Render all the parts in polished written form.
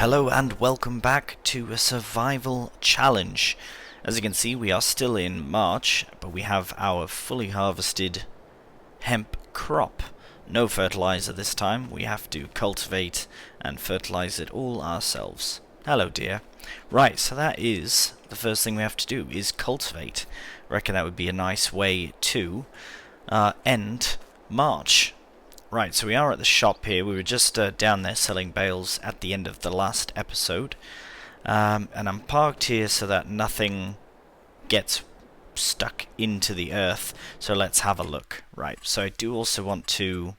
Hello and welcome back to a survival challenge. As you can see, we are still in March, but we have our fully harvested hemp crop. No fertilizer this time. We have to cultivate and fertilize it all ourselves. Hello, dear. Right, so that is the first thing we have to do, is cultivate. I reckon that would be a nice way to end March. Right, so we are at the shop here. We were just down there selling bales at the end of the last episode. And I'm parked here so that nothing gets stuck into the earth. So let's have a look. Right, so I do also want to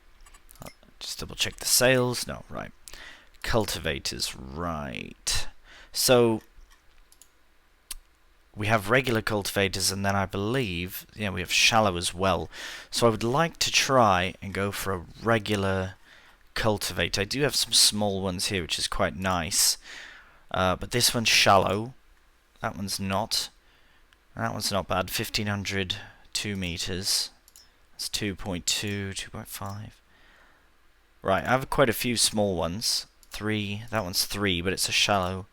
just double check the sales. No, right. Cultivators, right. So we have regular cultivators, and then I believe, yeah, we have shallow as well. So I would like to try and go for a regular cultivator. I do have some small ones here, which is quite nice. But this one's shallow. That one's not. That one's not bad. 1500, 2 meters. That's 2.2, 2.5. Right, I have quite a few small ones. 3, that one's 3, but it's a shallow.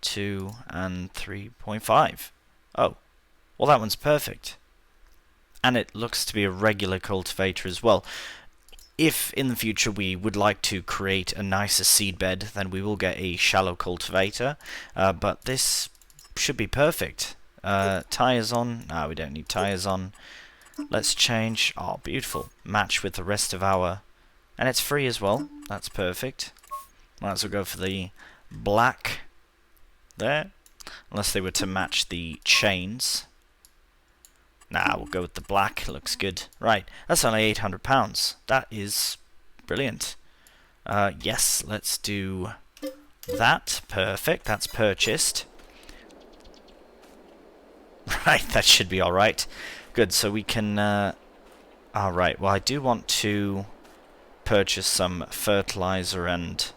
2 and 3.5. Oh, well that one's perfect. And it looks to be a regular cultivator as well. If in the future we would like to create a nicer seed bed, then we will get a shallow cultivator. But this should be perfect. Tires on. No, we don't need tires on. Let's change. Oh, beautiful. Match with the rest of our... And it's free as well. That's perfect. Might as well go for the black there. Unless they were to match the chains. Nah, we'll go with the black. Looks good. Right, that's only £800. That is brilliant. Yes, let's do that. Perfect. That's purchased. Right, that should be alright. Good, so we can... Alright, well I do want to purchase some fertilizer and...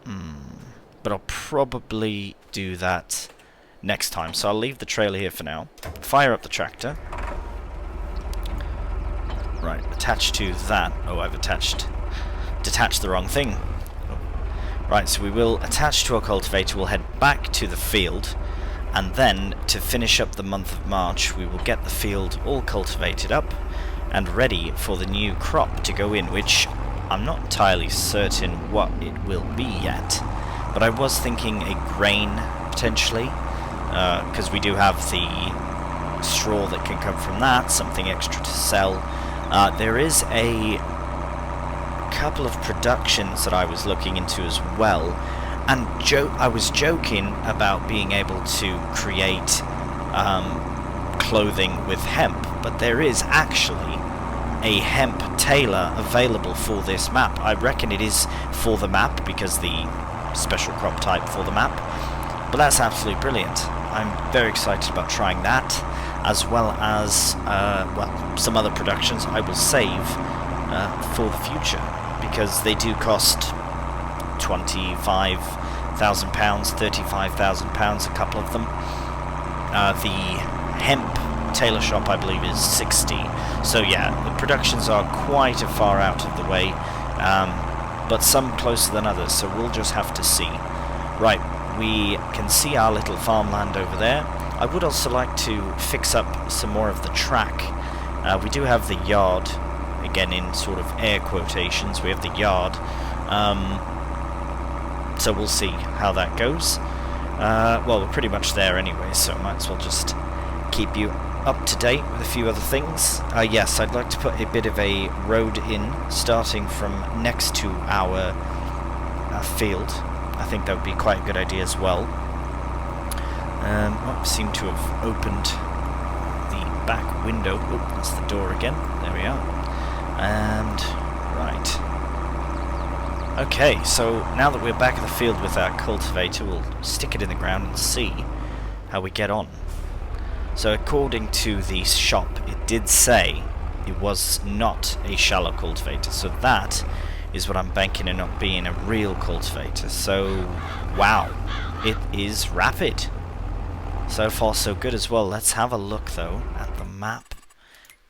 but I'll probably do that next time. So I'll leave the trailer here for now. Fire up the tractor. Right, attached to that. Oh, I've detached the wrong thing. Oh. Right, so we will attach to our cultivator. We'll head back to the field. And then, to finish up the month of March, we will get the field all cultivated up and ready for the new crop to go in, which I'm not entirely certain what it will be yet. But I was thinking a grain, potentially, because we do have the straw that can come from that, something extra to sell. There is a couple of productions that I was looking into as well, and I was joking about being able to create clothing with hemp, but there is actually a hemp tailor available for this map. I reckon it is for the map, because the special crop type for the map, but that's absolutely brilliant. I'm very excited about trying that, as well as well, some other productions I will save for the future, because they do cost £25,000, £35,000, a couple of them. The hemp tailor shop, I believe, is 60. So yeah, the productions are quite a far out of the way. But some closer than others, so we'll just have to see. Right, we can see our little farmland over there. I would also like to fix up some more of the track. We do have the yard, again in sort of air quotations, we have the yard. So we'll see how that goes. Well, we're pretty much there anyway, so I might as well just keep you up to date with a few other things. Yes, I'd like to put a bit of a road in, starting from next to our field. I think that would be quite a good idea as well. I seem to have opened the back window. Oh, that's the door again. There we are. And, right. Okay, so now that we're back in the field with our cultivator, we'll stick it in the ground and see how we get on. So according to the shop, it did say it was not a shallow cultivator, so that is what I'm banking on not being a real cultivator. So, wow, it is rapid. So far so good as well. Let's have a look though at the map,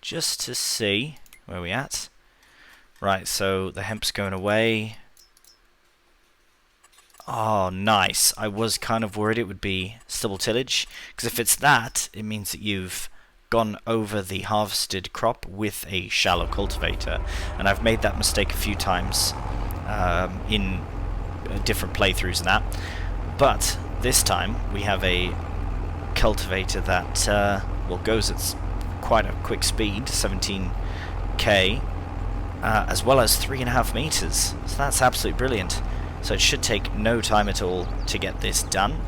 just to see where we're at. Right, so the hemp's going away. Oh, nice. I was kind of worried it would be stubble tillage, because if it's that, it means that you've gone over the harvested crop with a shallow cultivator, and I've made that mistake a few times in different playthroughs and that. But this time we have a cultivator that well, goes at quite a quick speed, 17k, as well as 3.5 meters. So that's absolutely brilliant. So it should take no time at all to get this done.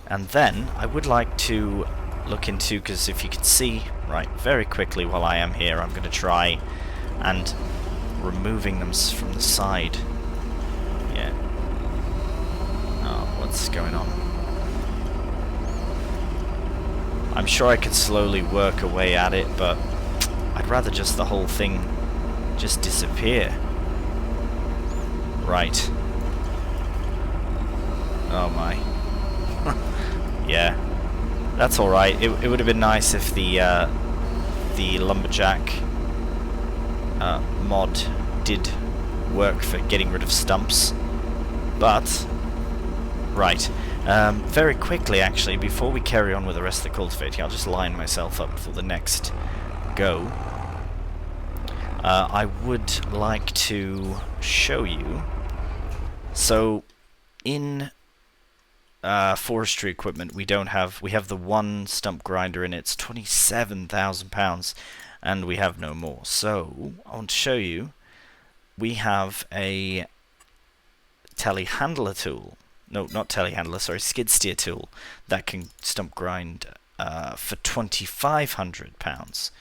And then I would like to look into, because if you can see, right, very quickly while I am here, I'm going to try and removing them from the side. Yeah. Oh, what's going on? I'm sure I could slowly work away at it, but I'd rather just the whole thing just disappear. Right. Oh my. Yeah. That's alright. It would have been nice if the lumberjack mod did work for getting rid of stumps. But, right. Very quickly, actually, before we carry on with the rest of the cultivating, I'll just line myself up for the next go. I would like to show you. So, in forestry equipment, we have the one stump grinder, and it's £27,000, and we have no more. So, I want to show you. We have a telehandler tool. No, not telehandler, sorry, skid steer tool that can stump grind for £2,500.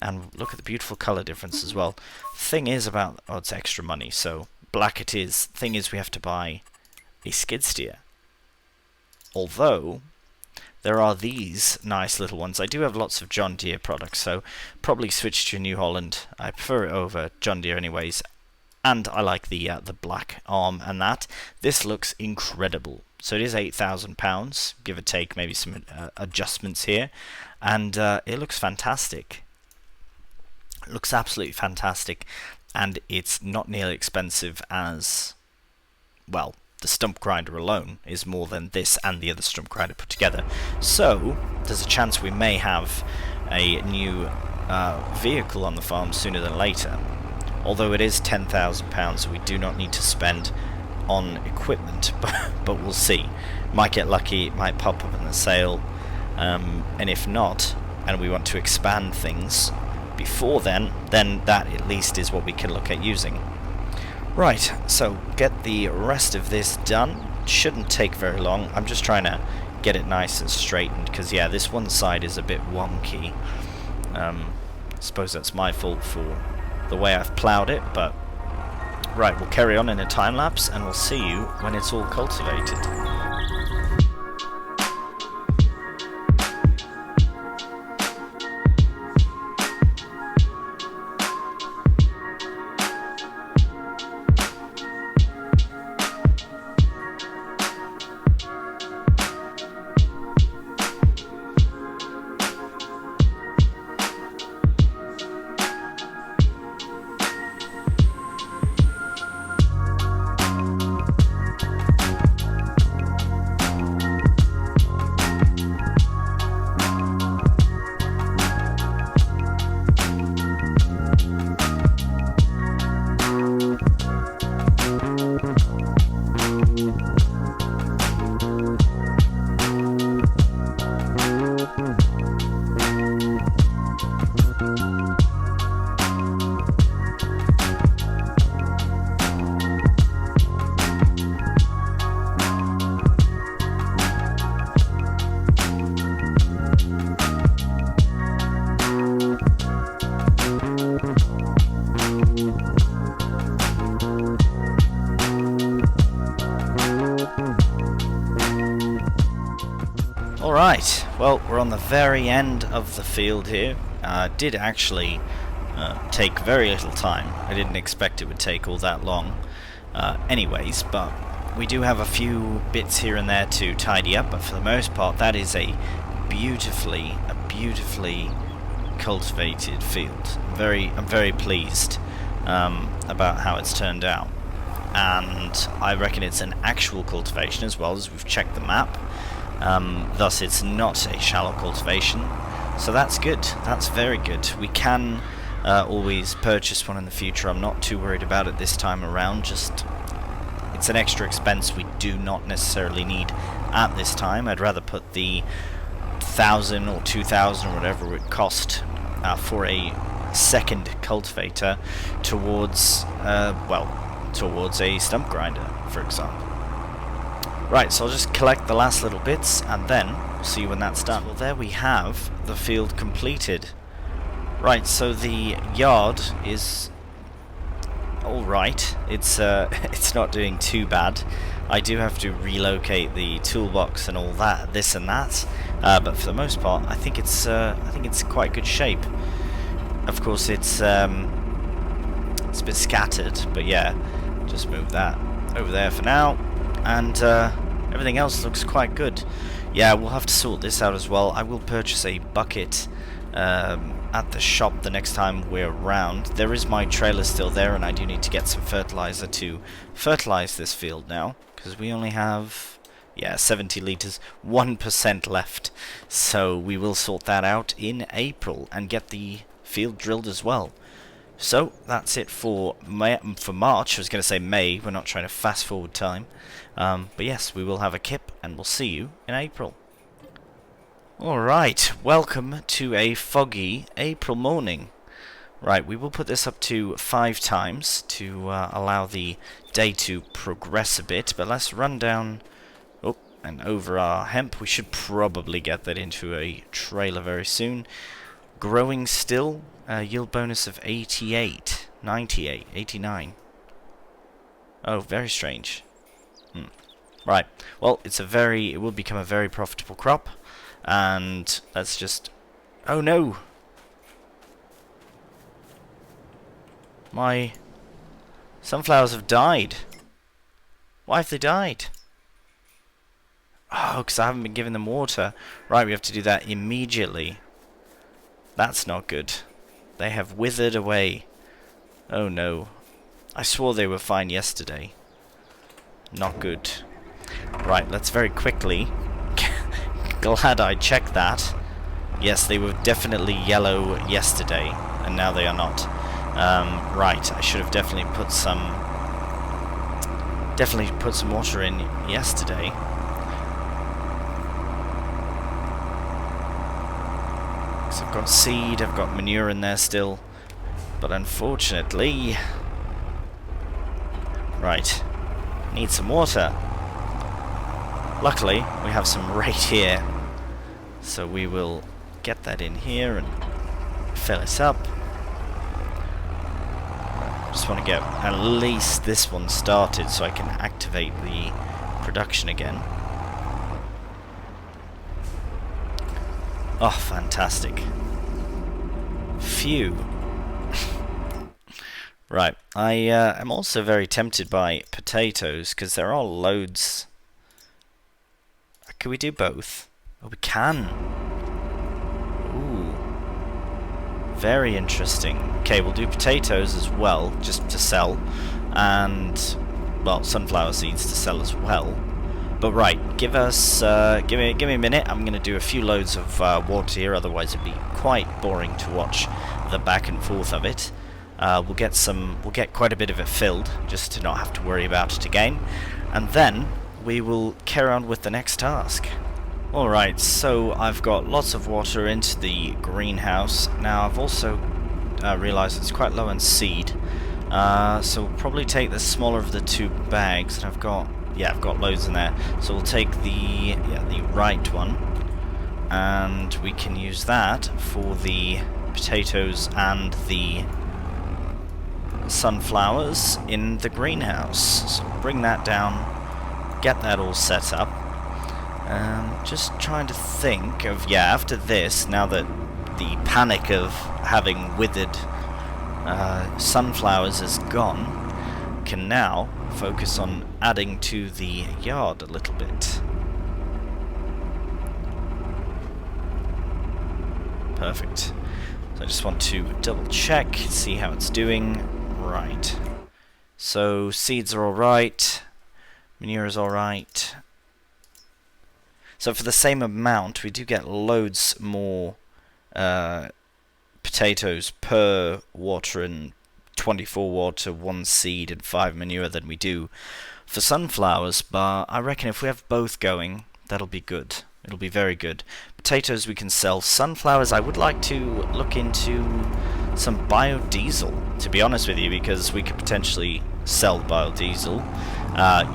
And look at the beautiful colour difference as well. Thing is about, oh, it's extra money, so black it is. Thing is, we have to buy a skid steer. Although, there are these nice little ones. I do have lots of John Deere products, so probably switch to New Holland. I prefer it over John Deere anyways. And I like the black arm and that. This looks incredible. So it is £8,000, give or take maybe some adjustments here. And it looks fantastic. It looks absolutely fantastic. And it's not nearly expensive as, well, the stump grinder alone is more than this and the other stump grinder put together. So there's a chance we may have a new vehicle on the farm sooner than later. Although it is £10,000, so we do not need to spend on equipment, but we'll see. Might get lucky, it might pop up in the sale, and if not, and we want to expand things before then that at least is what we can look at using. Right, so get the rest of this done. Shouldn't take very long. I'm just trying to get it nice and straightened, because yeah, this one side is a bit wonky. I suppose that's my fault for the way I've ploughed it, but right, we'll carry on in a time lapse and we'll see you when it's all cultivated. Alright, well, we're on the very end of the field here. Did actually take very little time. I didn't expect it would take all that long. Anyways, but we do have a few bits here and there to tidy up, but for the most part that is a beautifully cultivated field. I'm very pleased about how it's turned out. and I reckon it's an actual cultivation as well, as we've checked the map. Thus it's not a shallow cultivation, so that's good. That's very good. We can always purchase one in the future. I'm not too worried about it this time around. Just it's an extra expense we do not necessarily need at this time. I'd rather put the 1,000 or 2,000 or whatever it cost for a second cultivator towards towards a stump grinder, for example. Right, so I'll just collect the last little bits and then we'll see when that's done. Well, there we have the field completed. Right, so the yard is alright. It's it's not doing too bad. I do have to relocate the toolbox and all that, this and that, but for the most part, I think it's quite good shape. Of course, it's a bit scattered, but yeah, just move that over there for now, and everything else looks quite good. Yeah, we'll have to sort this out as well. I will purchase a bucket at the shop the next time we're around. There is my trailer still there, and I do need to get some fertilizer to fertilize this field now, because we only have, yeah, 70 litres, 1% left. So we will sort that out in April and get the field drilled as well. So that's it for March. I was going to say May. We're not trying to fast forward time. But yes, we will have a kip, and we'll see you in April. Alright, welcome to a foggy April morning. Right, we will put this up to 5 times to allow the day to progress a bit, but let's run down and over our hemp. We should probably get that into a trailer very soon. Growing still, yield bonus of 88, 98, 89. Oh, very strange. Right, well, it will become a very profitable crop, and let's just... Oh no! My sunflowers have died. Why have they died? Oh, because I haven't been giving them water. Right, we have to do that immediately. That's not good. They have withered away. Oh no. I swore they were fine yesterday. Not good. Right, let's very quickly... Glad I checked that. Yes, they were definitely yellow yesterday, and now they are not. Right, I should have definitely put some water in yesterday. So I've got seed, I've got manure in there still, but unfortunately... Right, need some water. Luckily, we have some right here, so we will get that in here and fill it up. Just want to get at least this one started so I can activate the production again. Oh, fantastic. Phew. Right, I am also very tempted by potatoes, because there are loads. Can we do both? Oh, we can. Ooh. Very interesting. Okay, we'll do potatoes as well, just to sell. And, well, sunflower seeds to sell as well. But right, give me a minute. I'm going to do a few loads of water here, otherwise it'd be quite boring to watch the back and forth of it. We'll get quite a bit of it filled, just to not have to worry about it again. And then we will carry on with the next task. Alright, so I've got lots of water into the greenhouse. Now I've also realised it's quite low on seed. So we'll probably take the smaller of the 2 bags, and I've got loads in there. So we'll take the right one, and we can use that for the potatoes and the sunflowers in the greenhouse. So bring that down. Get that all set up. Just trying to think of, after this, now that the panic of having withered sunflowers is gone, can now focus on adding to the yard a little bit. Perfect. So I just want to double check, see how it's doing. Right. So seeds are alright, manure is alright. So for the same amount, we do get loads more potatoes per water and 24 water, 1 seed and 5 manure than we do for sunflowers, but I reckon if we have both going, that'll be good. It'll be very good. Potatoes we can sell. Sunflowers, I would like to look into some biodiesel, to be honest with you, because we could potentially sell biodiesel,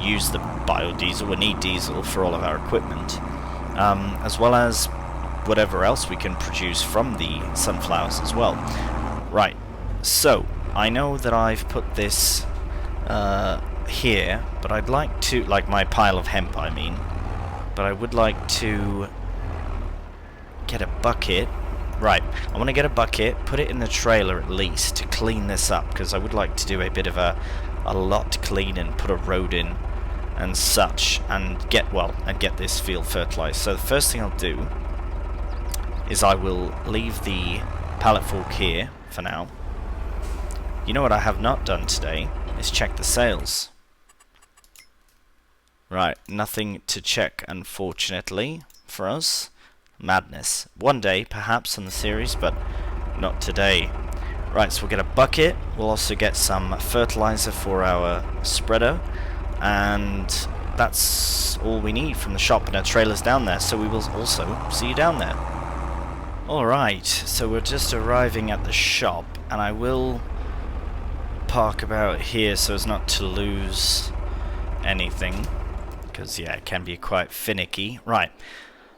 use the biodiesel, we need diesel for all of our equipment, as well as whatever else we can produce from the sunflowers as well. Right, so I know that I've put this here, but I'd like to, like my pile of hemp I mean, but I would like to get a bucket. Right, I want to get a bucket, put it in the trailer at least to clean this up, because I would like to do a bit of a lot cleaning, put a road in and such, and get this field fertilized. So the first thing I'll do is I will leave the pallet fork here for now. You know what I have not done today is check the sales. Right, nothing to check, unfortunately, for us. Madness. One day, perhaps, in the series, but not today. Right, so we'll get a bucket. We'll also get some fertilizer for our spreader. And that's all we need from the shop, and our trailer's down there, so we will also see you down there. Alright, so we're just arriving at the shop, and I will park about here so as not to lose anything. Because, yeah, it can be quite finicky. Right,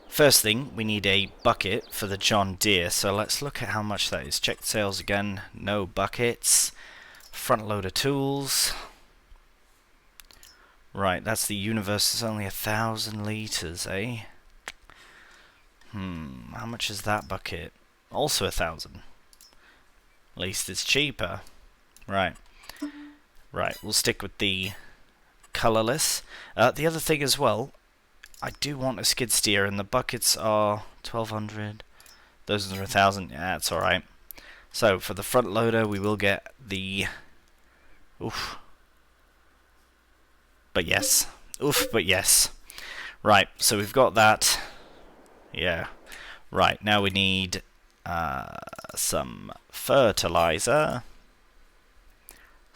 first thing, we need a bucket for the John Deere, so let's look at how much that is. Check sales again, no buckets. Front loader tools. Right, that's the universe, it's only 1,000 litres, eh? How much is that bucket? Also 1,000. At least it's cheaper. Right. Right, we'll stick with the colourless. The other thing as well, I do want a skid steer, and the buckets are 1,200. Those are 1,000. Yeah, that's alright. So for the front loader, we will get the. Oof. But yes. Oof, but yes. Right, so we've got that. Yeah. Right, now we need some fertilizer.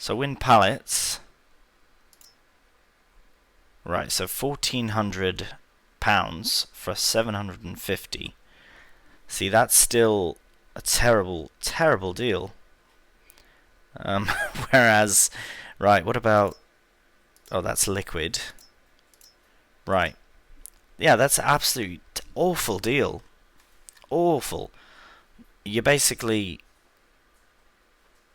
So in pallets. Right, so £1,400 for 750. See, that's still a terrible, terrible deal. Whereas, right, what about... Oh, that's liquid. Right. Yeah, that's an absolute awful deal. Awful. You basically...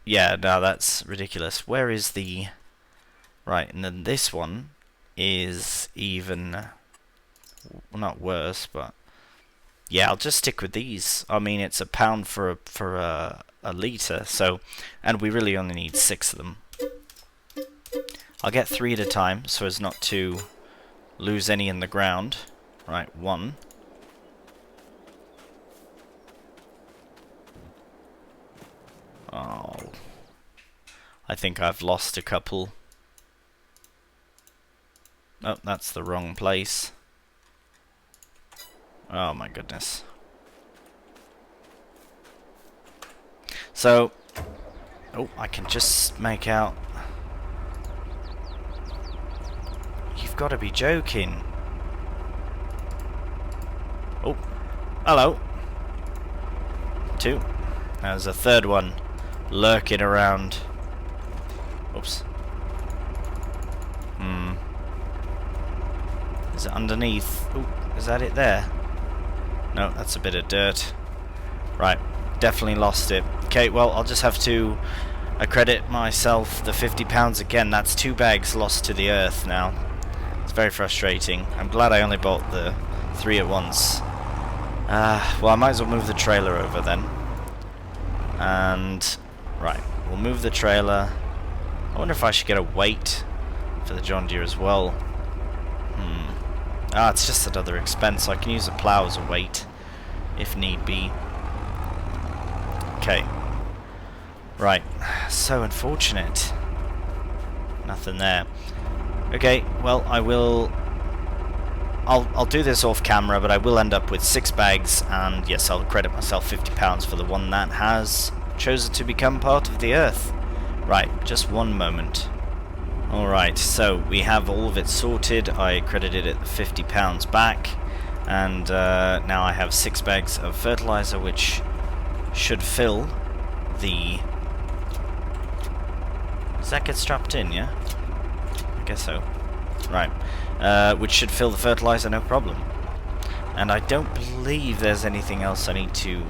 Yeah, no, that's ridiculous. Where is the... Right, and then this one is even... Well, not worse, but... Yeah, I'll just stick with these. I mean, it's £1 for a litre, so... And we really only need 6 of them. I'll get 3 at a time, so as not to lose any in the ground. Right, 1. Oh. I think I've lost a couple. Oh, that's the wrong place. Oh my goodness. So, oh, I can just make out. You've got to be joking. Oh, hello. 2. There's a third one lurking around. Oops. Is it underneath? Ooh, is that it there? No, that's a bit of dirt. Right, definitely lost it. Okay, well, I'll just have to accredit myself the £50 again. That's 2 bags lost to the earth now. It's very frustrating. I'm glad I only bought the 3 at once. Well, I might as well move the trailer over then. And, right, we'll move the trailer. I wonder if I should get a weight for the John Deere as well. Ah, it's just another expense, so I can use a plough as a weight, if need be. Okay. Right, so unfortunate. Nothing there. Okay, well, I'll do this off camera, but I will end up with 6 bags, and yes, I'll credit myself £50 for the one that has chosen to become part of the earth. Right, just one moment. Alright, so we have all of it sorted. I credited it the £50 back, and now I have 6 bags of fertilizer, which should fill the... Does that get strapped in, yeah? I guess so. Right. Which should fill the fertilizer, no problem. And I don't believe there's anything else I need to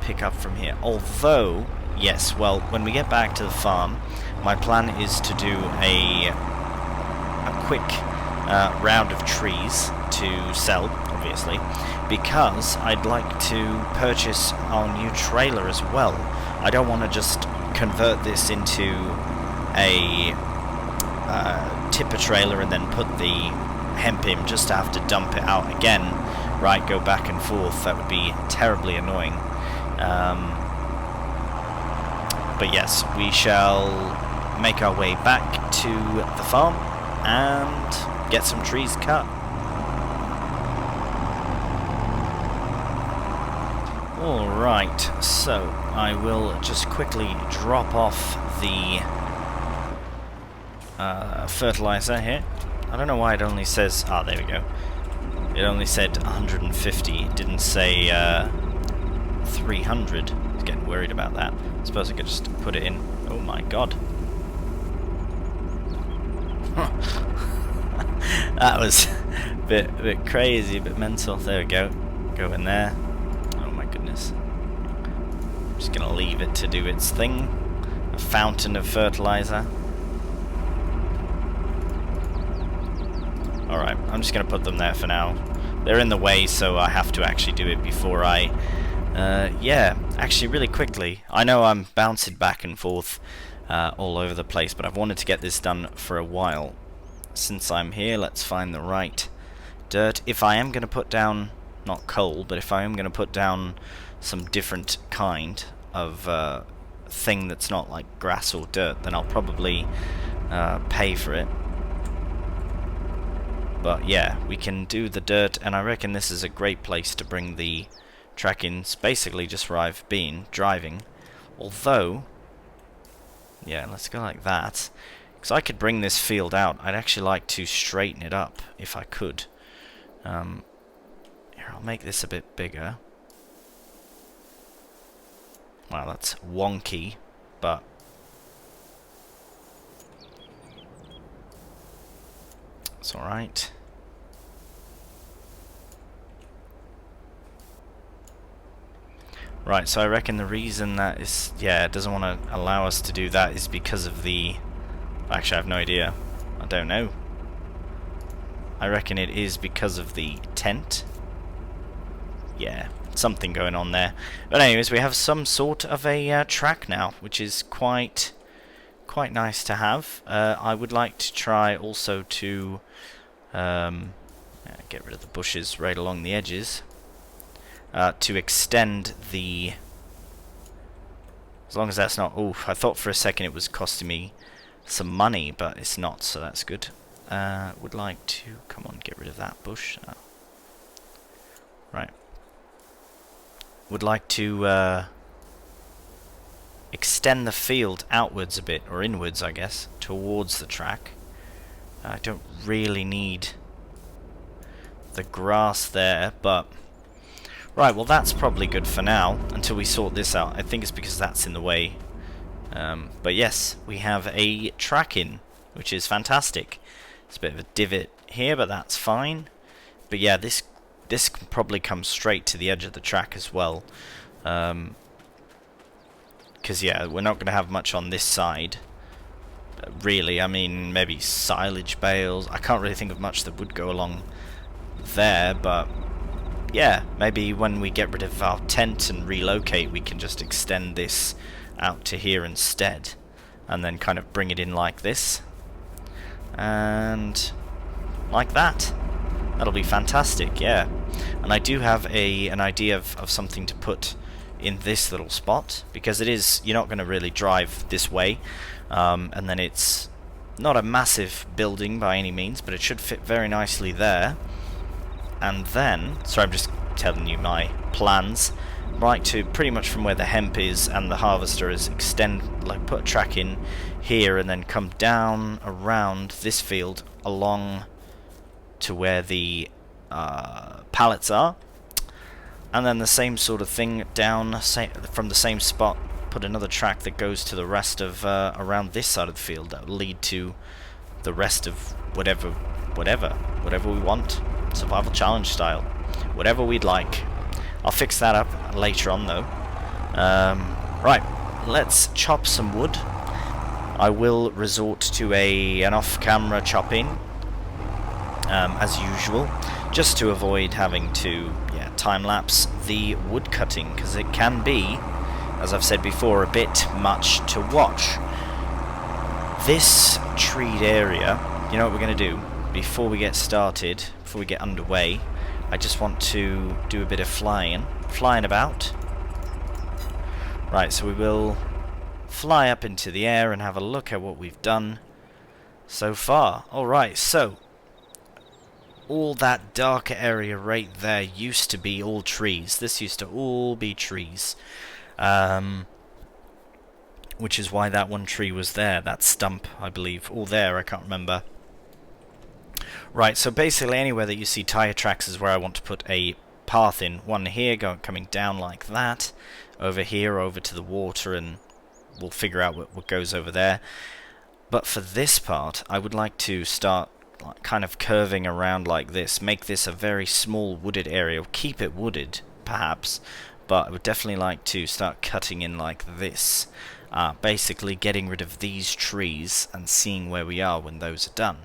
pick up from here. Although, yes, well, when we get back to the farm, my plan is to do a quick round of trees to sell, obviously, because I'd like to purchase our new trailer as well. I don't want to just convert this into a tipper trailer and then put the hemp in just to have to dump it out again, right, go back and forth. That would be terribly annoying. But yes, we shall make our way back to the farm and get some trees cut. Alright, so I will just quickly drop off the fertilizer here. I don't know why it only says... Ah, there we go. It only said 150. It didn't say 300. I was getting worried about that. I suppose I could just put it in. Oh my god. That was a bit crazy, a bit mental. There we go. Go in there. Oh my goodness. I'm just gonna leave it to do its thing. A fountain of fertilizer. Alright, I'm just going to put them there for now. They're in the way, so I have to actually do it before I... yeah, actually really quickly. I know I'm bouncing back and forth all over the place, but I've wanted to get this done for a while. Since I'm here, let's find the right dirt. If I am going to put down, not coal, but if I am going to put down some different kind of thing that's not like grass or dirt, then I'll probably pay for it. But yeah, we can do the dirt, and I reckon this is a great place to bring the track in. It's basically just where I've been driving. Although, yeah, let's go like that. Because I could bring this field out. I'd actually like to straighten it up if I could. Here, I'll make this a bit bigger. Wow, that's wonky, but... it's alright. Right, so I reckon the reason that is, yeah, it doesn't want to allow us to do that is because of the... Actually, I have no idea. I don't know. I reckon it is because of the tent. Yeah, something going on there. But anyways, we have some sort of a track now, which is quite nice to have. I would like to try also to get rid of the bushes right along the edges. To extend the... As long as that's not... Oh, I thought for a second it was costing me some money, but it's not, so that's good. Would like to... Come on, get rid of that bush. Right. Would like to extend the field outwards a bit, or inwards, I guess, towards the track. I don't really need the grass there, but... Right, well that's probably good for now, until we sort this out. I think it's because that's in the way. But yes, we have a track in, which is fantastic. It's a bit of a divot here, but that's fine. But yeah, this can probably come straight to the edge of the track as well. Because yeah, we're not going to have much on this side. Really, I mean, maybe silage bales. I can't really think of much that would go along there, but... yeah, maybe when we get rid of our tent and relocate, we can just extend this out to here instead, and then kind of bring it in like this, and like that. That'll be fantastic, yeah. And I do have an idea of something to put in this little spot, because it is, you're not going to really drive this way. And then it's not a massive building by any means, but it should fit very nicely there. And then, sorry, I'm just telling you my plans. Right to pretty much from where the hemp is and the harvester is, extend, like put a track in here and then come down around this field along to where the pallets are, and then the same sort of thing down from the same spot, put another track that goes to the rest of around this side of the field that will lead to the rest of whatever we want, survival challenge style, whatever we'd like. I'll fix that up later on though. Right, let's chop some wood. I will resort to an off-camera chopping, as usual, just to avoid having to time-lapse the wood cutting, because it can be, as I've said before, a bit much to watch. This treed area, you know what we're going to do before we get started, before we get underway? I just want to do a bit of flying about. Right, so we will fly up into the air and have a look at what we've done so far. Alright, so all that darker area right there used to be all trees. This used to all be trees. Which is why that one tree was there, that stump, I believe. Or there, I can't remember. Right, so basically anywhere that you see tire tracks is where I want to put a path in. One here, coming down like that. Over here, over to the water, and we'll figure out what goes over there. But for this part, I would like to start kind of curving around like this. Make this a very small wooded area. Keep it wooded, perhaps. But I would definitely like to start cutting in like this. Basically getting rid of these trees and seeing where we are when those are done.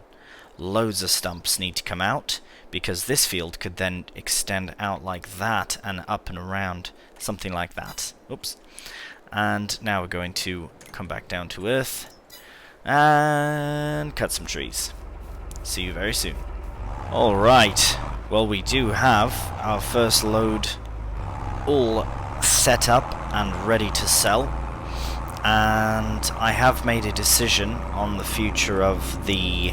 Loads of stumps need to come out, because this field could then extend out like that and up and around, something like that. Oops. And now we're going to come back down to earth and cut some trees. See you very soon. Alright, well, we do have our first load all set up and ready to sell, and I have made a decision on the future of the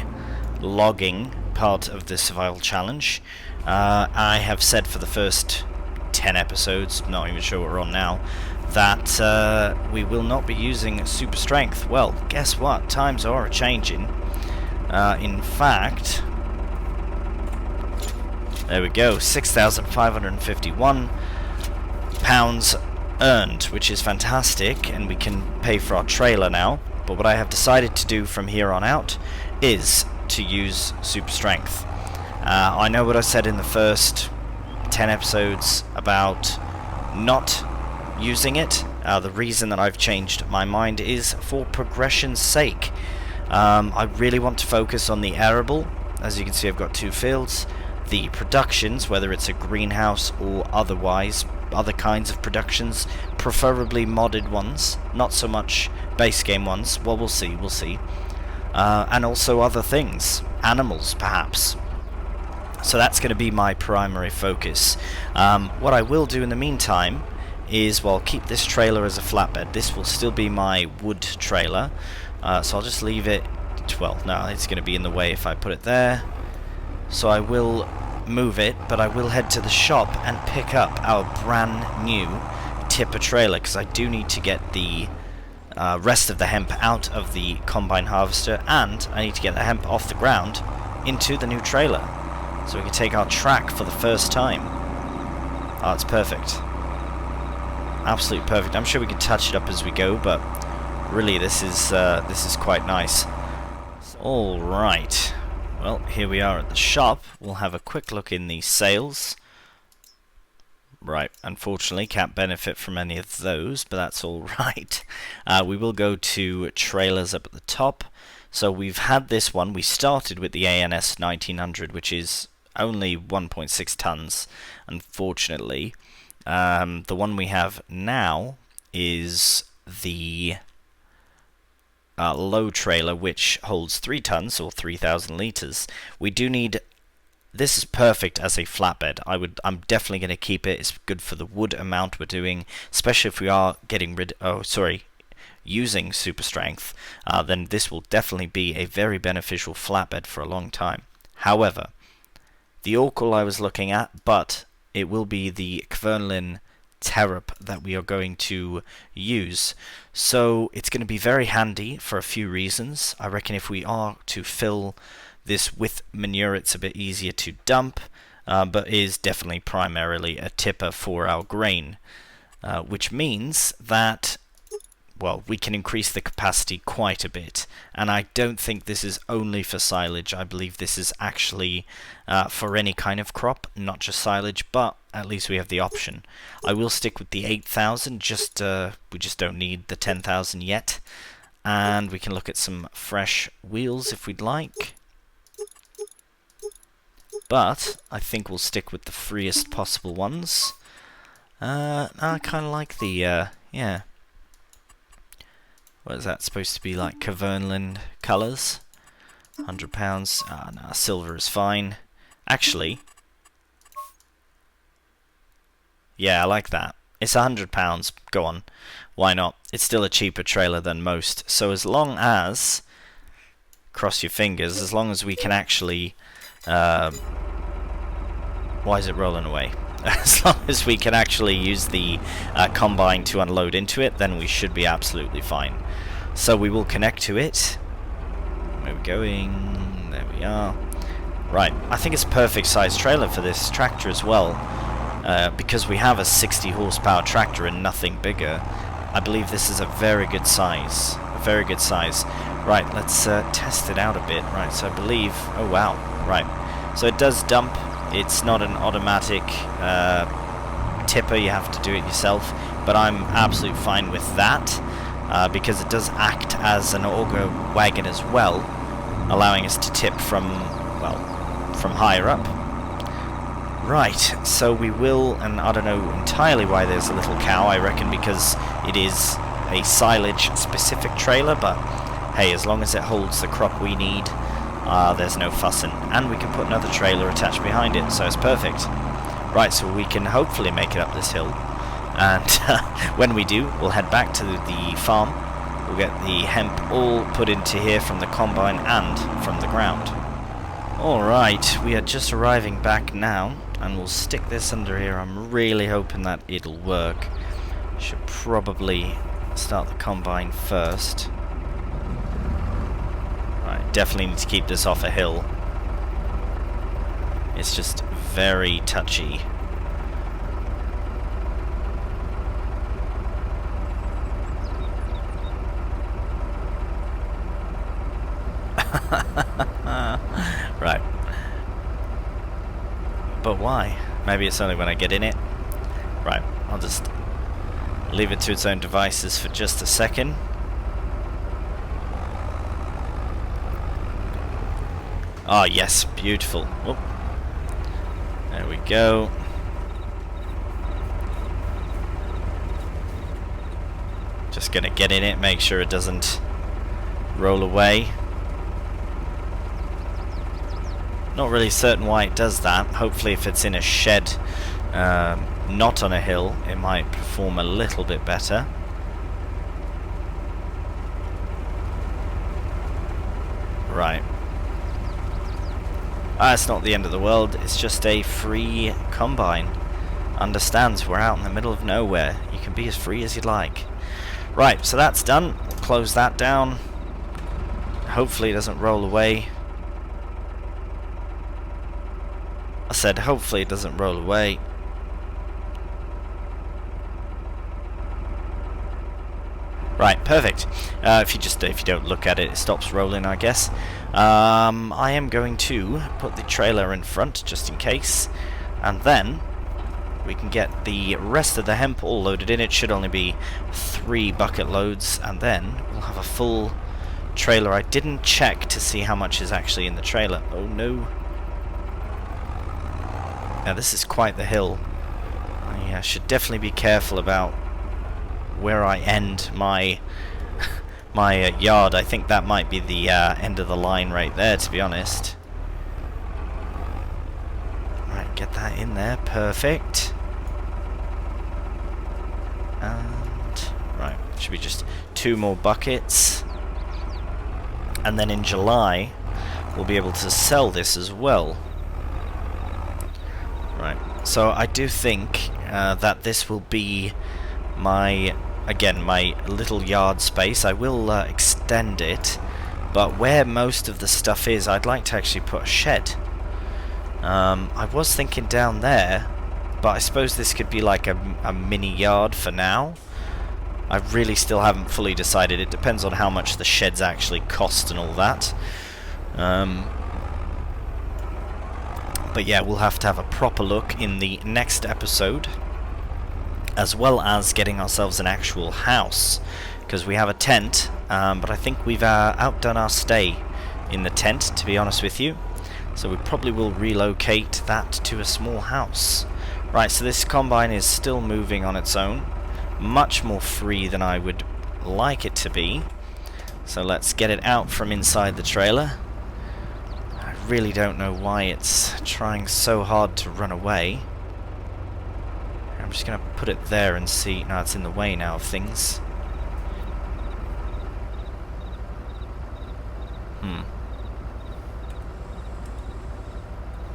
logging part of the survival challenge. I have said for the first 10 episodes, not even sure what we're on now, that we will not be using super strength. Well, guess what? Times are a-changing. In fact, there we go, 6,551 pounds earned, which is fantastic, and we can pay for our trailer now. But what I have decided to do from here on out is to use super strength. I know what I said in the first 10 episodes about not using it. The reason that I've changed my mind is for progression's sake. I really want to focus on the arable. As you can see, I've got 2 fields. The productions, whether it's a greenhouse or otherwise, other kinds of productions, preferably modded ones, not so much base game ones. Well, we'll see. And also other things, animals perhaps. So that's going to be my primary focus. What I will do in the meantime is, well, keep this trailer as a flatbed. This will still be my wood trailer, so I'll just leave it. Well, no, it's going to be in the way if I put it there, so I will move it, but I will head to the shop and pick up our brand new tipper trailer, because I do need to get the rest of the hemp out of the combine harvester, and I need to get the hemp off the ground into the new trailer so we can take our track for the first time. Oh, it's perfect. Absolutely perfect. I'm sure we can touch it up as we go, but really this is quite nice. Alright, well, here we are at the shop. We'll have a quick look in the sales. Right, unfortunately can't benefit from any of those, but that's alright. We will go to trailers up at the top. So we've had this one. We started with the ANS 1900, which is only 1.6 tons, unfortunately. The one we have now is the low trailer, which holds 3 tons or 3,000 litres. We do need... This is perfect as a flatbed. I'm definitely going to keep it. It's good for the wood amount we're doing, especially if we are getting rid... Oh, sorry. using super strength, then this will definitely be a very beneficial flatbed for a long time. However, the Orcal I was looking at, but it will be the Kvernlin Terrap that we are going to use. So it's going to be very handy for a few reasons. I reckon if we are to fill this with manure, it's a bit easier to dump, but is definitely primarily a tipper for our grain, which means that, well, we can increase the capacity quite a bit. And I don't think this is only for silage. I believe this is actually for any kind of crop, not just silage, but at least we have the option. I will stick with the 8,000, we just don't need the 10,000 yet. And we can look at some fresh wheels if we'd like. But I think we'll stick with the freest possible ones. I kind of like the, yeah. What is that supposed to be, like Kvernlin colours? £100. Ah, no, silver is fine. Actually, yeah, I like that. It's £100. Go on. Why not? It's still a cheaper trailer than most. So as long as, cross your fingers, as long as we can actually, why is it rolling away? As long as we can actually use the combine to unload into it, then we should be absolutely fine. So we will connect to it. Where are we going? There we are. Right, I think it's a perfect size trailer for this tractor as well. Because we have a 60 horsepower tractor and nothing bigger, I believe this is a very good size. A very good size. Right, let's test it out a bit. Right, so I believe... Oh, wow. Right. So it does dump. It's not an automatic tipper, you have to do it yourself, but I'm absolutely fine with that, because it does act as an auger wagon as well, allowing us to tip from, well, from higher up. Right, so we will, and I don't know entirely why there's a little cow, I reckon because it is a silage specific trailer, but hey, as long as it holds the crop we need, there's no fussing. And we can put another trailer attached behind it, so it's perfect. Right, so we can hopefully make it up this hill. And when we do, we'll head back to the farm. We'll get the hemp all put into here from the combine and from the ground. Alright, we are just arriving back now, and we'll stick this under here. I'm really hoping that it'll work. Should probably start the combine first. Right, definitely need to keep this off a hill. It's just very touchy. Right. But why? Maybe it's only when I get in it. Right, I'll just leave it to its own devices for just a second. Ah, yes, beautiful. Whoop. There we go. Just gonna get in it, make sure it doesn't roll away. Not really certain why it does that. Hopefully if it's in a shed, not on a hill, it might perform a little bit better. Right. It's not the end of the world, it's just a free combine. Understands we're out in the middle of nowhere. You can be as free as you'd like. Right, so that's done. We'll close that down. Hopefully it doesn't roll away. I said hopefully it doesn't roll away. Right, perfect. If you don't look at it, it stops rolling, I guess. I am going to put the trailer in front just in case, and then we can get the rest of the hemp all loaded in. It should only be 3 bucket loads, and then we'll have a full trailer. I didn't check to see how much is actually in the trailer. Oh no. Now this is quite the hill. I should definitely be careful about where I end my my yard. I think that might be the end of the line right there, to be honest. Right, get that in there, perfect. And right, Should be just 2 more buckets. And then in July, we'll be able to sell this as well. Right, so I do think that this will be my little yard space. I will extend it, but where most of the stuff is, I'd like to actually put a shed. I was thinking down there, but I suppose this could be like a mini yard for now. I really still haven't fully decided. It depends on how much the sheds actually cost and all that. But yeah, we'll have to have a proper look in the next episode, as well as getting ourselves an actual house, because we have a tent, but I think we've outdone our stay in the tent, to be honest with you. So we probably will relocate that to a small house. Right, so this combine is still moving on its own. Much more free than I would like it to be. So let's get it out from inside the trailer. I really don't know why it's trying so hard to run away. I'm just going to put it there and see. No, it's in the way now of things.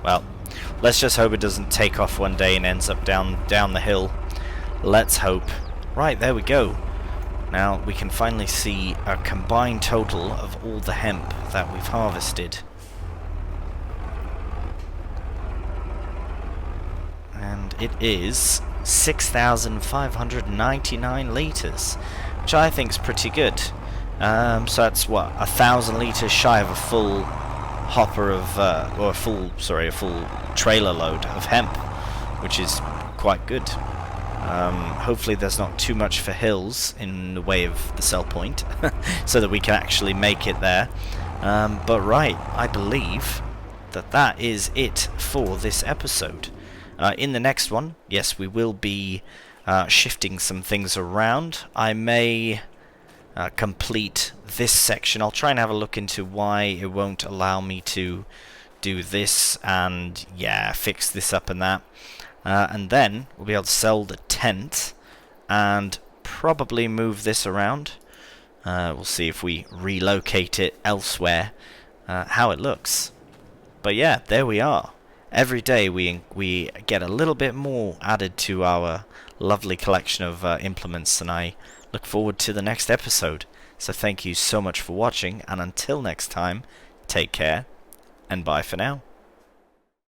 Well, let's just hope it doesn't take off one day and ends up down the hill. Let's hope. Right, there we go. Now we can finally see a combined total of all the hemp that we've harvested. And it is 6,599 litres, which I think is pretty good. So that's what, 1,000 litres shy of a full hopper of, or a full trailer load of hemp, which is quite good. Hopefully there's not too much for hills in the way of the sell point, so that we can actually make it there. But right, I believe that is it for this episode. In the next one, yes, we will be shifting some things around. I may complete this section. I'll try and have a look into why it won't allow me to do this, and yeah, fix this up and that. And then we'll be able to sell the tent and probably move this around. We'll see if we relocate it elsewhere, how it looks. But yeah, there we are. Every day we get a little bit more added to our lovely collection of implements, and I look forward to the next episode. So thank you so much for watching, and until next time, take care, and bye for now.